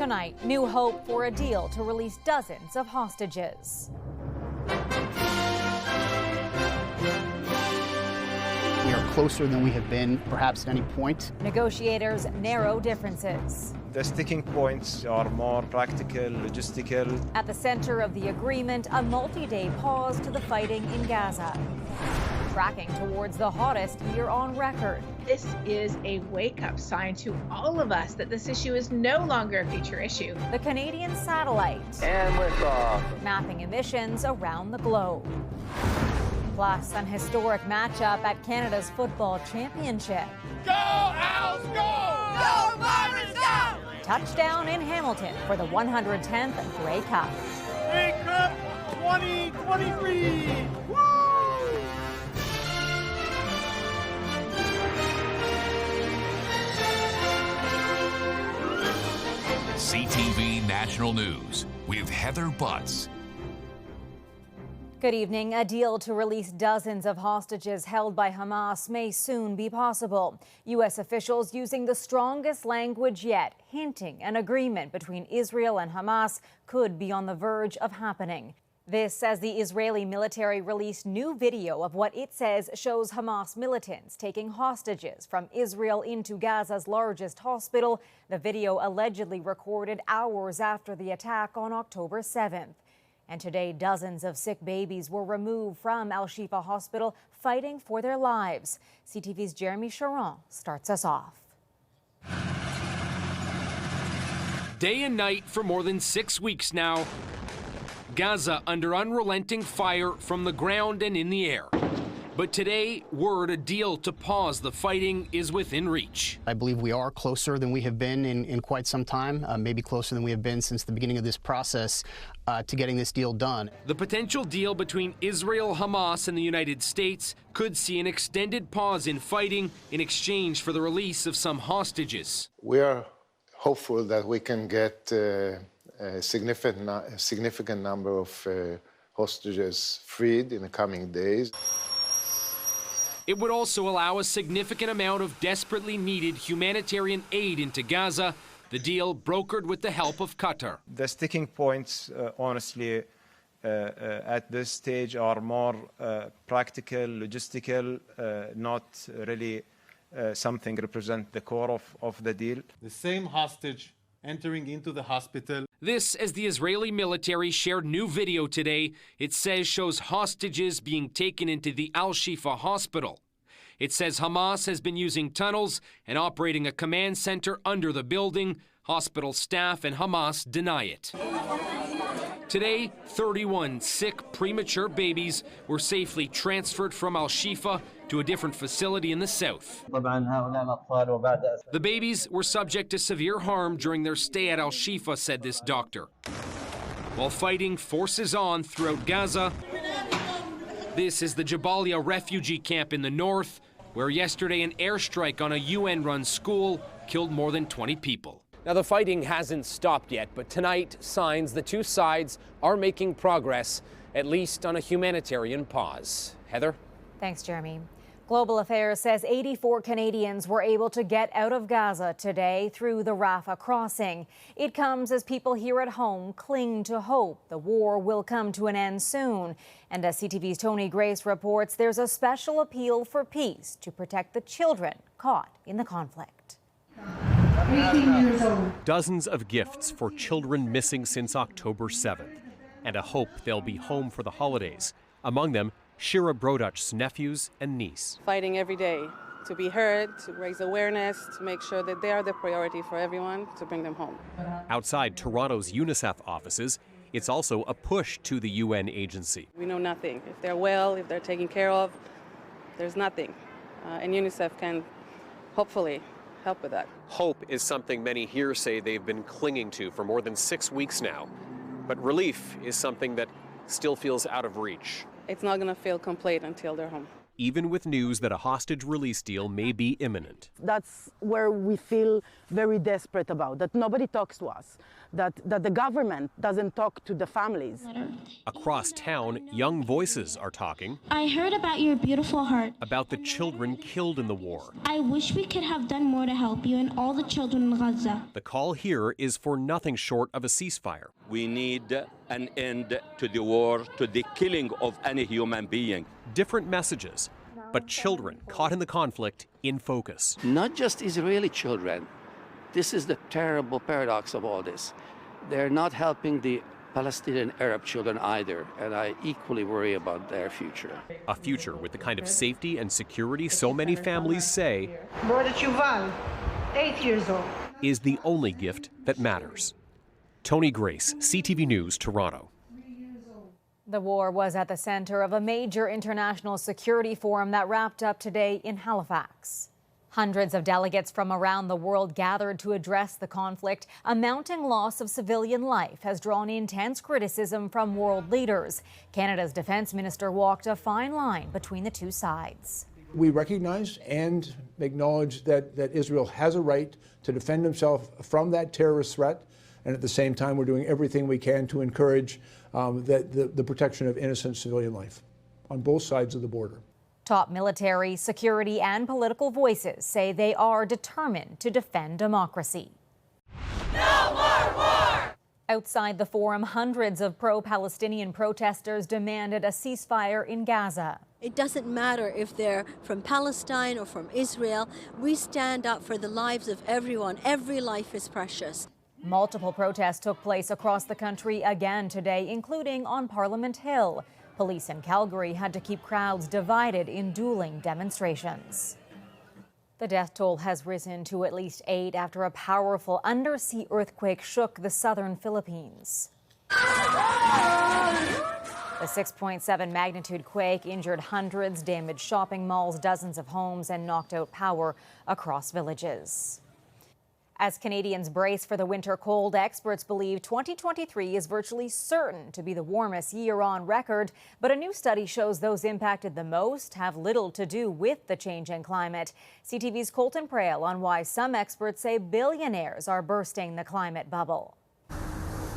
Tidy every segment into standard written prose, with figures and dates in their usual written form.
Tonight, new hope for a deal to release dozens of hostages. We are closer than we have been, perhaps at any point. Negotiators narrow differences. The sticking points are more practical, logistical. At the center of the agreement, a multi-day pause to the fighting in Gaza. Tracking towards the hottest year on record. This is a wake-up sign to all of us that this issue is no longer a future issue. The Canadian satellite. And liftoff. Mapping emissions around the globe. Plus, an historic matchup at Canada's football championship. Go, Owls, go! Go, Pirates, go! Touchdown in Hamilton for the 110th Grey Cup. Grey Cup 2023! Woo! CTV National News with Heather Butts. Good evening. A deal to release dozens of hostages held by Hamas may soon be possible. U.S. officials using the strongest language yet, hinting an agreement between Israel and Hamas could be on the verge of happening. This as the Israeli military released new video of what it says shows Hamas militants taking hostages from Israel into Gaza's largest hospital. The video allegedly recorded hours after the attack on October 7th. And today, dozens of sick babies were removed from Al-Shifa Hospital, fighting for their lives. CTV's Jeremy Sharon starts us off. Day and night for more than 6 weeks now, Gaza under unrelenting fire from the ground and in the air. But today, word a deal to pause the fighting is within reach. I believe we are closer than we have been in quite some time, maybe closer than we have been since the beginning of this process to getting this deal done. The potential deal between Israel, Hamas, and the United States could see an extended pause in fighting in exchange for the release of some hostages. We are hopeful that we can get a significant number of hostages freed in the coming days. It would also allow a significant amount of desperately needed humanitarian aid into Gaza, the deal brokered with the help of Qatar. The sticking points, honestly, at this stage are more practical, logistical, not really something represent the core of the deal. The same hostage entering into the hospital. This as the Israeli military shared new video today. It says shows hostages being taken into the Al-Shifa hospital. It says Hamas has been using tunnels and operating a command center under the building. Hospital staff and Hamas deny it. Today, 31 sick, premature babies were safely transferred from Al-Shifa to a different facility in the south. The babies were subject to severe harm during their stay at Al-Shifa, said this doctor. While fighting forces on throughout Gaza, this is the Jabalia refugee camp in the north, where yesterday an airstrike on a UN-run school killed more than 20 people. Now, the fighting hasn't stopped yet, but tonight, signs the two sides are making progress, at least on a humanitarian pause. Heather? Thanks, Jeremy. Global Affairs says 84 Canadians were able to get out of Gaza today through the Rafah crossing. It comes as people here at home cling to hope the war will come to an end soon. And as CTV's Tony Grace reports, there's a special appeal for peace to protect the children caught in the conflict. 18 years old. Dozens of gifts for children missing since October 7th, and a hope they'll be home for the holidays. Among them, Shira Brodach's nephews and niece. Fighting every day to be heard, to raise awareness, to make sure that they are the priority for everyone, to bring them home. Outside Toronto's UNICEF offices, it's also a push to the UN agency. We know nothing. If they're well, if they're taken care of, there's nothing. And UNICEF can hopefully help with that. Hope is something many here say they've been clinging to for more than 6 weeks now. But relief is something that still feels out of reach. It's not going to feel complete until they're home. even with news that a hostage release deal may be imminent. That's where we feel very desperate about, that nobody talks to us, that the government doesn't talk to the families. Across town, young voices are talking. I heard about your beautiful heart. About the children killed in the war. I wish we could have done more to help you and all the children in Gaza. The call here is for nothing short of a ceasefire. We need an end to the war, to the killing of any human being. Different messages, but children caught in the conflict in focus. Not just Israeli children. This is the terrible paradox of all this. They're not helping the Palestinian Arab children either, and I equally worry about their future. A future with the kind of safety and security so many families say Yuval, 8 years old, is the only gift that matters. Tony Grace, CTV News, Toronto. The war was at the center of a major international security forum that wrapped up today in Halifax. Hundreds of delegates from around the world gathered to address the conflict. A mounting loss of civilian life has drawn intense criticism from world leaders. Canada's defense minister walked a fine line between the two sides. We recognize and acknowledge that Israel has a right to defend himself from that terrorist threat, and at the same time we're doing everything we can to encourage the protection of innocent civilian life on both sides of the border. Top military, security, and political voices say they are determined to defend democracy. No more war! Outside the forum, hundreds of pro-Palestinian protesters demanded a ceasefire in Gaza. It doesn't matter if they're from Palestine or from Israel. We stand up for the lives of everyone. Every life is precious. Multiple protests took place across the country again today, including on Parliament Hill. Police in Calgary had to keep crowds divided in dueling demonstrations. The death toll has risen to at least 8 after a powerful undersea earthquake shook the southern Philippines. The 6.7 magnitude quake injured hundreds, damaged shopping malls, dozens of homes, and knocked out power across villages. As Canadians brace for the winter cold, experts believe 2023 is virtually certain to be the warmest year on record. But a new study shows those impacted the most have little to do with the change in climate. CTV's Colton Prale on why some experts say billionaires are bursting the climate bubble.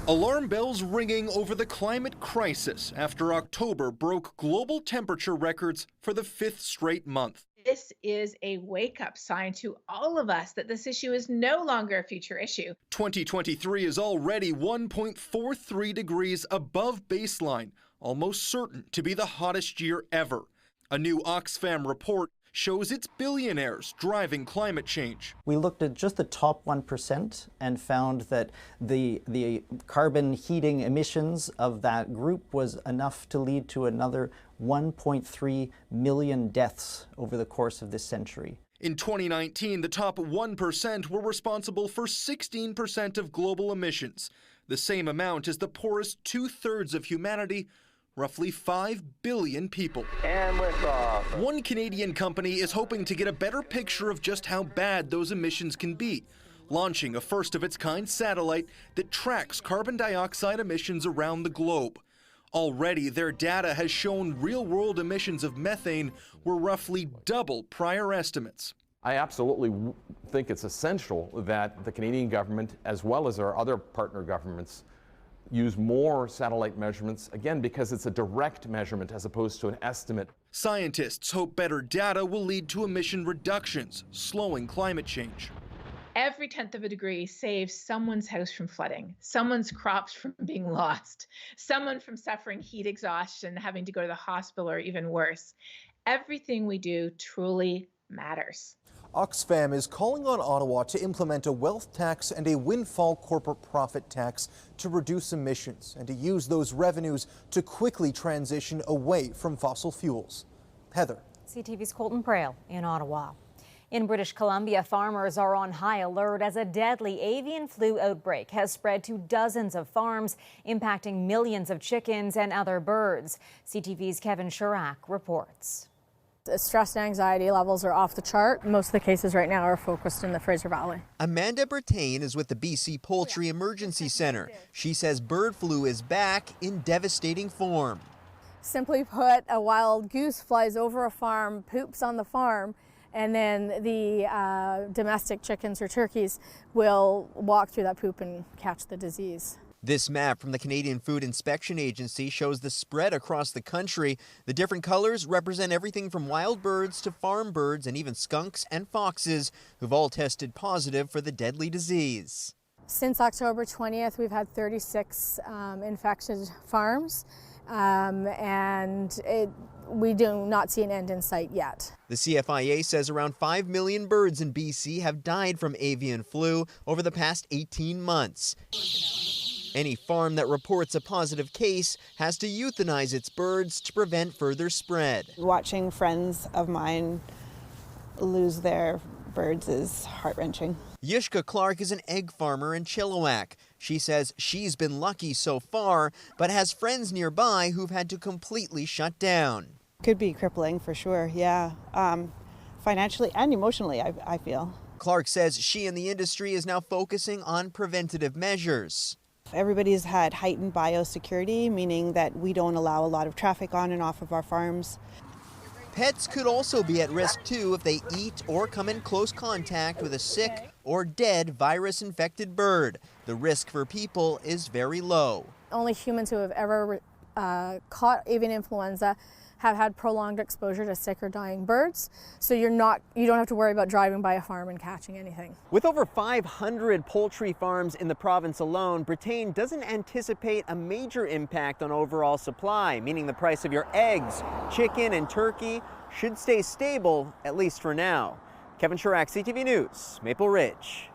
Alarm bells ringing over the climate crisis after October broke global temperature records for the 5th straight month. This is a wake-up sign to all of us that this issue is no longer a future issue. 2023 is already 1.43 degrees above baseline, almost certain to be the hottest year ever. A new Oxfam report shows it's billionaires driving climate change. We looked at just the top 1% and found that the carbon heating emissions of that group was enough to lead to another 1.3 million deaths over the course of this century. In 2019, the top 1% were responsible for 16% of global emissions, the same amount as the poorest 2/3 of humanity, roughly 5 billion people. And liftoff. One Canadian company is hoping to get a better picture of just how bad those emissions can be, launching a first-of-its-kind satellite that tracks carbon dioxide emissions around the globe. Already, their data has shown real-world emissions of methane were roughly double prior estimates. I absolutely think it's essential that the Canadian government, as well as our other partner governments, use more satellite measurements, again, because it's a direct measurement as opposed to an estimate. Scientists hope better data will lead to emission reductions, slowing climate change. Every 1/10 of a degree saves someone's house from flooding, someone's crops from being lost, someone from suffering heat exhaustion, having to go to the hospital, or even worse. Everything we do truly matters. Oxfam is calling on Ottawa to implement a wealth tax and a windfall corporate profit tax to reduce emissions and to use those revenues to quickly transition away from fossil fuels. Heather. CTV's Colton Prale in Ottawa. In British Columbia, farmers are on high alert as a deadly avian flu outbreak has spread to dozens of farms, impacting millions of chickens and other birds. CTV's Kevin Chirac reports. Stress and anxiety levels are off the chart. Most of the cases right now are focused in the Fraser Valley. Amanda Bertain is with the BC Poultry Emergency Center. She says bird flu is back in devastating form. Simply put, a wild goose flies over a farm, poops on the farm, and then the domestic chickens or turkeys will walk through that poop and catch the disease. This map from the Canadian Food Inspection Agency shows the spread across the country. The different colors represent everything from wild birds to farm birds and even skunks and foxes who've all tested positive for the deadly disease. Since October 20th, we've had 36 infected farms, and we do not see an end in sight yet. The CFIA says around 5 million birds in BC have died from avian flu over the past 18 months. Any farm that reports a positive case has to euthanize its birds to prevent further spread. Watching friends of mine lose their birds is heart-wrenching. Yishka Clark is an egg farmer in Chilliwack. She says she's been lucky so far, but has friends nearby who've had to completely shut down. Could be crippling for sure, yeah. Financially and emotionally, I feel. Clark says she and the industry is now focusing on preventative measures. Everybody's had heightened biosecurity, meaning that we don't allow a lot of traffic on and off of our farms. Pets could also be at risk too if they eat or come in close contact with a sick or dead virus-infected bird. The risk for people is very low. Only humans who have ever caught avian influenza have had prolonged exposure to sick or dying birds, so you don't have to worry about driving by a farm and catching anything. With over 500 poultry farms in the province alone, Bretagne doesn't anticipate a major impact on overall supply, meaning the price of your eggs, chicken, and turkey should stay stable, at least for now. Kevin Chirac, CTV News, Maple Ridge.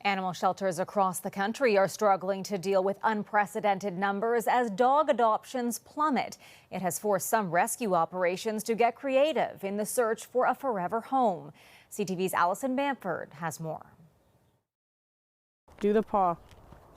Animal shelters across the country are struggling to deal with unprecedented numbers as dog adoptions plummet. It has forced some rescue operations to get creative in the search for a forever home. CTV's Allison Bamford has more. Do the paw.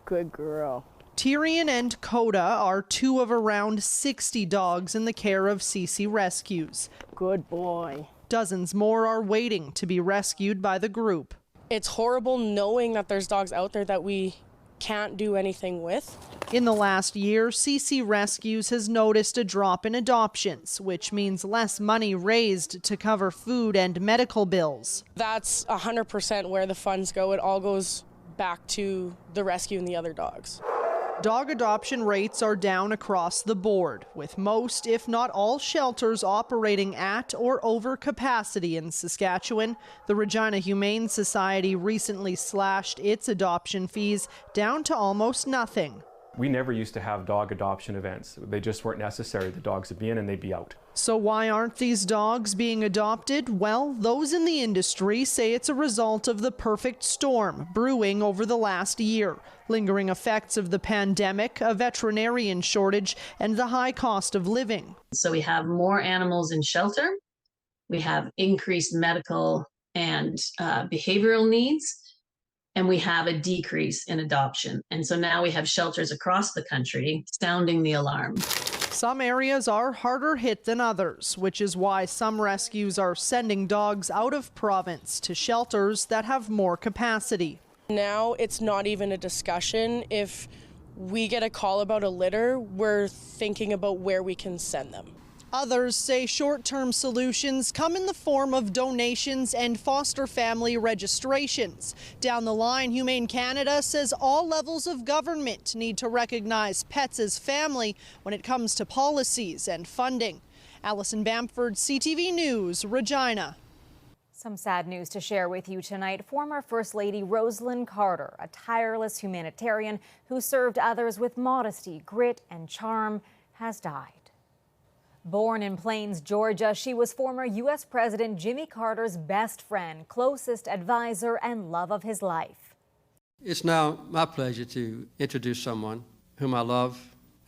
Good girl. Tyrion and Coda are two of around 60 dogs in the care of CC Rescues. Good boy. Dozens more are waiting to be rescued by the group. It's horrible knowing that there's dogs out there that we can't do anything with. In the last year, CC Rescues has noticed a drop in adoptions, which means less money raised to cover food and medical bills. That's 100% where the funds go. It all goes back to the rescue and the other dogs. Dog adoption rates are down across the board, with most, if not all, shelters operating at or over capacity in Saskatchewan. The Regina Humane Society recently slashed its adoption fees down to almost nothing. We never used to have dog adoption events. They just weren't necessary. The dogs would be in and they'd be out. So why aren't these dogs being adopted? Well, those in the industry say it's a result of the perfect storm brewing over the last year. Lingering effects of the pandemic, a veterinarian shortage, and the high cost of living. So we have more animals in shelter. We have increased medical and behavioral needs. And we have a decrease in adoption. And so now we have shelters across the country sounding the alarm. Some areas are harder hit than others, which is why some rescues are sending dogs out of province to shelters that have more capacity. Now it's not even a discussion. If we get a call about a litter, we're thinking about where we can send them. Others say short-term solutions come in the form of donations and foster family registrations. Down the line, Humane Canada says all levels of government need to recognize pets as family when it comes to policies and funding. Allison Bamford, CTV News, Regina. Some sad news to share with you tonight. Former First Lady Rosalind Carter, a tireless humanitarian who served others with modesty, grit, and charm, has died. Born in Plains, Georgia, she was former U.S. President Jimmy Carter's best friend, closest advisor, and love of his life. It's now my pleasure to introduce someone whom I love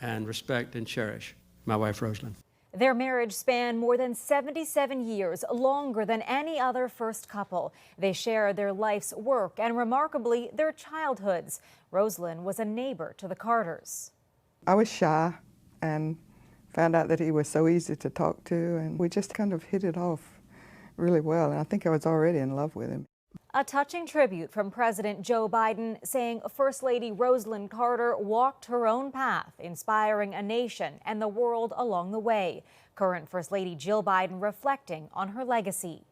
and respect and cherish, my wife, Rosalind. Their marriage spanned more than 77 years, longer than any other first couple. They share their life's work and, remarkably, their childhoods. Rosalind was a neighbor to the Carters. I was shy and found out that he was so easy to talk to, and we just kind of hit it off really well, and I think I was already in love with him. A touching tribute from President Joe Biden saying First Lady Rosalynn Carter walked her own path, inspiring a nation and the world along the way. Current First Lady Jill Biden reflecting on her legacy.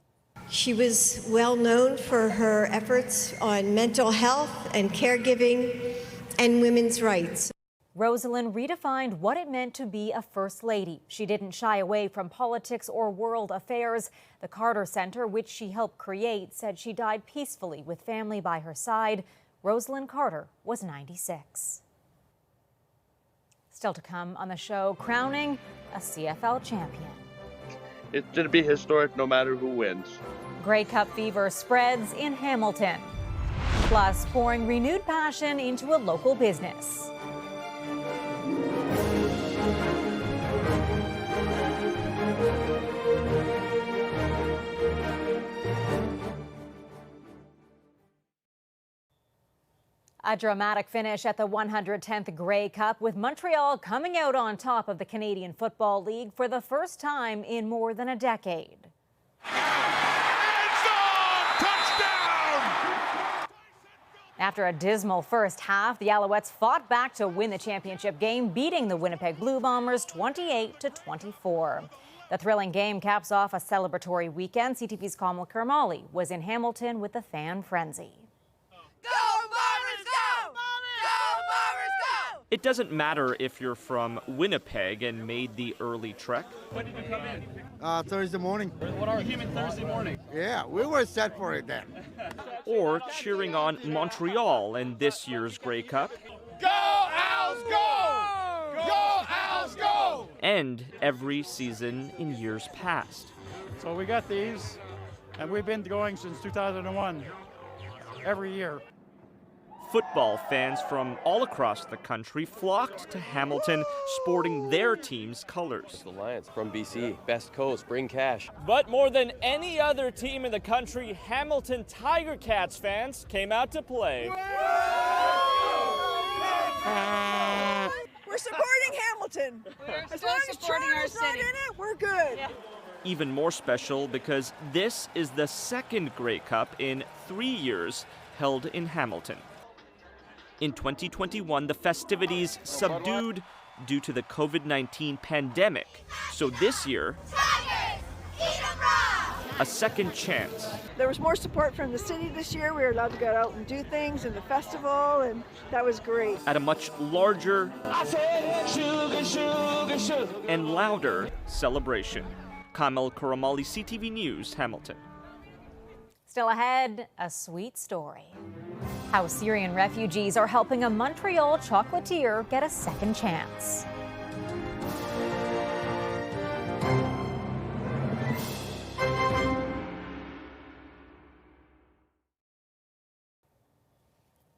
She was well known for her efforts on mental health and caregiving and women's rights. Rosalynn redefined what it meant to be a First Lady. She didn't shy away from politics or world affairs. The Carter Center, which she helped create, said she died peacefully with family by her side. Rosalynn Carter was 96. Still to come on the show, crowning a CFL champion. It's going to be historic no matter who wins. Grey Cup fever spreads in Hamilton. Plus, pouring renewed passion into a local business. A dramatic finish at the 110th Grey Cup, with Montreal coming out on top of the Canadian Football League for the first time in more than a decade. After a dismal first half, the Alouettes fought back to win the championship game, beating the Winnipeg Blue Bombers 28-24. The thrilling game caps off a celebratory weekend. CTV's Kamal Kermali was in Hamilton with the fan frenzy. It doesn't matter if you're from Winnipeg and made the early trek. When did you come in? Thursday morning. What hour? You came in Thursday morning? Yeah, we were set for it then. Or cheering on Montreal in this year's Grey Cup. Go, Owls, go! Go, Owls, go! And every season in years past. So we got these, and we've been going since 2001, every year. Football fans from all across the country flocked to Hamilton, sporting their team's colors. The Lions from BC, best coast, bring cash. But more than any other team in the country, Hamilton Tiger Cats fans came out to play. We're supporting Hamilton. As long as Toronto's not in it, we're good. Yeah. Even more special because this is the second Grey Cup in 3 years held in Hamilton. In 2021, the festivities subdued due to the COVID-19 pandemic. So this year, a second chance. There was more support from the city this year. We were allowed to go out and do things in the festival, and that was great. At a much larger and louder celebration. Kamal Kermali, CTV News, Hamilton. Still ahead, a sweet story. How Syrian refugees are helping a Montreal chocolatier get a second chance.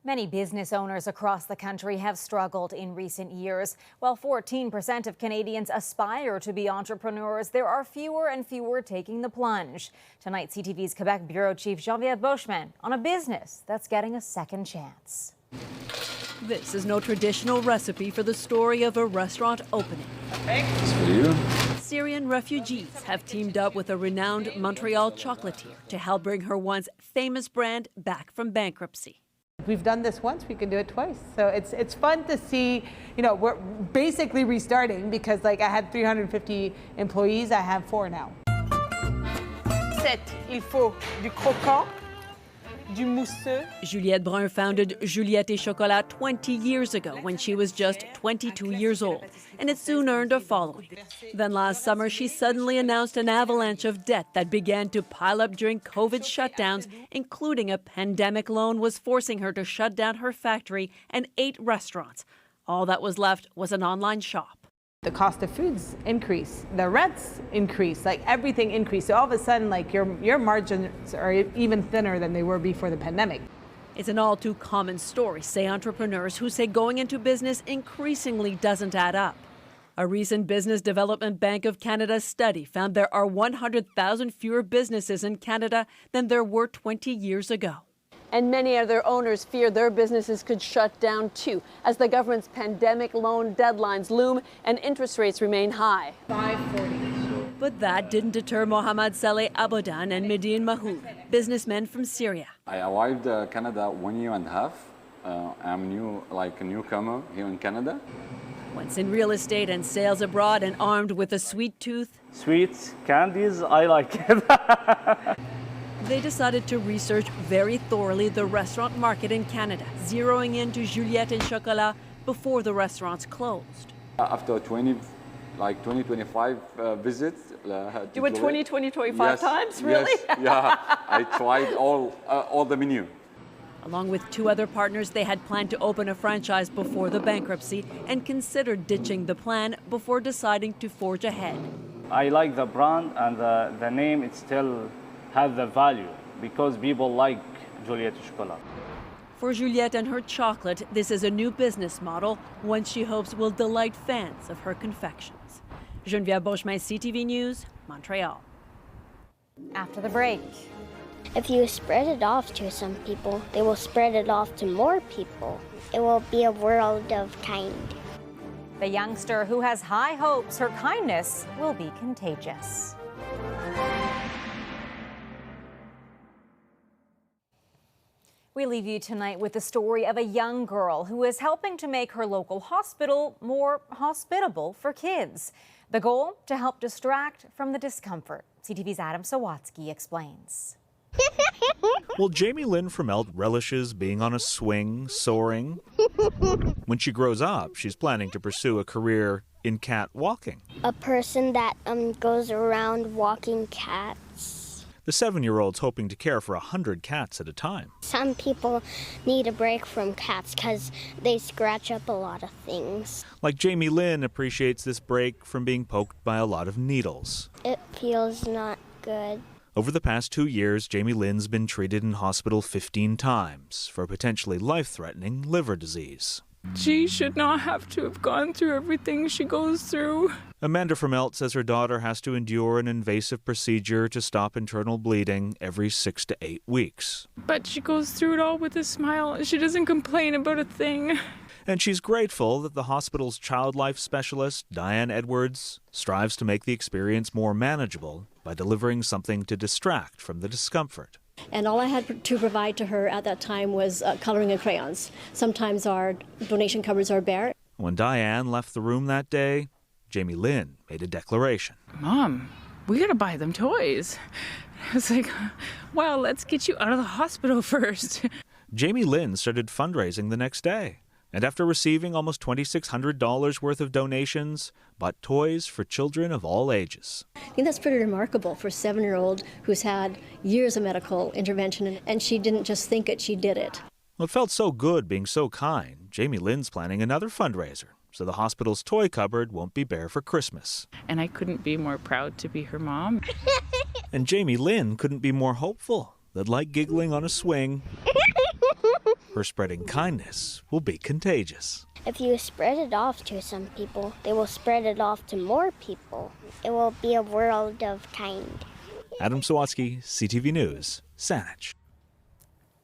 Many business owners across the country have struggled in recent years. While 14% of Canadians aspire to be entrepreneurs, there are fewer and fewer taking the plunge. Tonight, CTV's Quebec Bureau Chief Geneviève Beauchemin on a business that's getting a second chance. This is no traditional recipe for the story of a restaurant opening. Thanks for you. Syrian refugees have teamed up with a renowned Montreal chocolatier to help bring her once famous brand back from bankruptcy. We've done this once, we can do it twice. So it's fun to see, we're basically restarting because I had 350 employees, I have 4 now. Il faut du croquant, du mousseux. Juliette Brun founded Juliette et Chocolat 20 years ago when she was just 22 years old, and it soon earned a following. Then last summer, she suddenly announced an avalanche of debt that began to pile up during COVID shutdowns, including a pandemic loan was forcing her to shut down her factory and 8 restaurants. All that was left was an online shop. The cost of foods increased, the rents increased, everything increased. So all of a sudden, your margins are even thinner than they were before the pandemic. It's an all too common story, say entrepreneurs who say going into business increasingly doesn't add up. A recent Business Development Bank of Canada study found there are 100,000 fewer businesses in Canada than there were 20 years ago. And many other owners fear their businesses could shut down too, as the government's pandemic loan deadlines loom and interest rates remain high. 540. But that didn't deter Mohamed Saleh Abodan and Medine Mahoud, businessmen from Syria. I arrived Canada 1 year and a half. I'm a newcomer here in Canada. Once in real estate and sales abroad and armed with a sweet tooth. Sweets, candies, I like it. They decided to research very thoroughly the restaurant market in Canada, zeroing into Juliette and Chocolat before the restaurants closed. After 25 visits. You went 25 times, really? Yes, yeah. I tried all the menu. Along with two other partners, they had planned to open a franchise before the bankruptcy and considered ditching the plan before deciding to forge ahead. I like the brand and the name, it still has the value because people like Juliette Chocolat. For Juliette and her chocolate, this is a new business model, one she hopes will delight fans of her confections. Geneviève Beauchemin, CTV News, Montreal. After the break. If you spread it off to some people, they will spread it off to more people. It will be a world of kind. The youngster who has high hopes her kindness will be contagious. We leave you tonight with the story of a young girl who is helping to make her local hospital more hospitable for kids. The goal? To help distract from the discomfort. CTV's Adam Sawatsky explains. Well, Jamie Lynn from Elt relishes being on a swing, soaring. When she grows up, she's planning to pursue a career in cat walking. A person that goes around walking cats. The 7-year-old's hoping to care for 100 cats at a time. Some people need a break from cats because they scratch up a lot of things. Like Jamie Lynn appreciates this break from being poked by a lot of needles. It feels not good. Over the past 2 years, Jamie Lynn's been treated in hospital 15 times for potentially life-threatening liver disease. She should not have to have gone through everything she goes through. Amanda from Elt says her daughter has to endure an invasive procedure to stop internal bleeding every 6 to 8 weeks. But she goes through it all with a smile. She doesn't complain about a thing. And she's grateful that the hospital's child life specialist, Diane Edwards, strives to make the experience more manageable by delivering something to distract from the discomfort. And all I had to provide to her at that time was coloring and crayons. Sometimes our donation cupboards are bare. When Diane left the room that day, Jamie Lynn made a declaration. Mom, we gotta buy them toys. I was like, well, let's get you out of the hospital first. Jamie Lynn started fundraising the next day. And after receiving almost $2,600 worth of donations, bought toys for children of all ages. I think that's pretty remarkable for a 7-year-old who's had years of medical intervention, and she didn't just think it, she did it. Well, it felt so good being so kind. Jamie Lynn's planning another fundraiser, so the hospital's toy cupboard won't be bare for Christmas. And I couldn't be more proud to be her mom. And Jamie Lynn couldn't be more hopeful that, like giggling on a swing, her spreading kindness will be contagious. If you spread it off to some people, they will spread it off to more people. It will be a world of kind. Adam Sawatsky, CTV News, Saanich.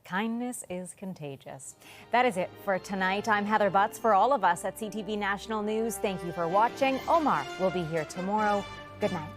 Kindness is contagious. That is it for tonight. I'm Heather Butts. For all of us at CTV National News, thank you for watching. Omar will be here tomorrow. Good night.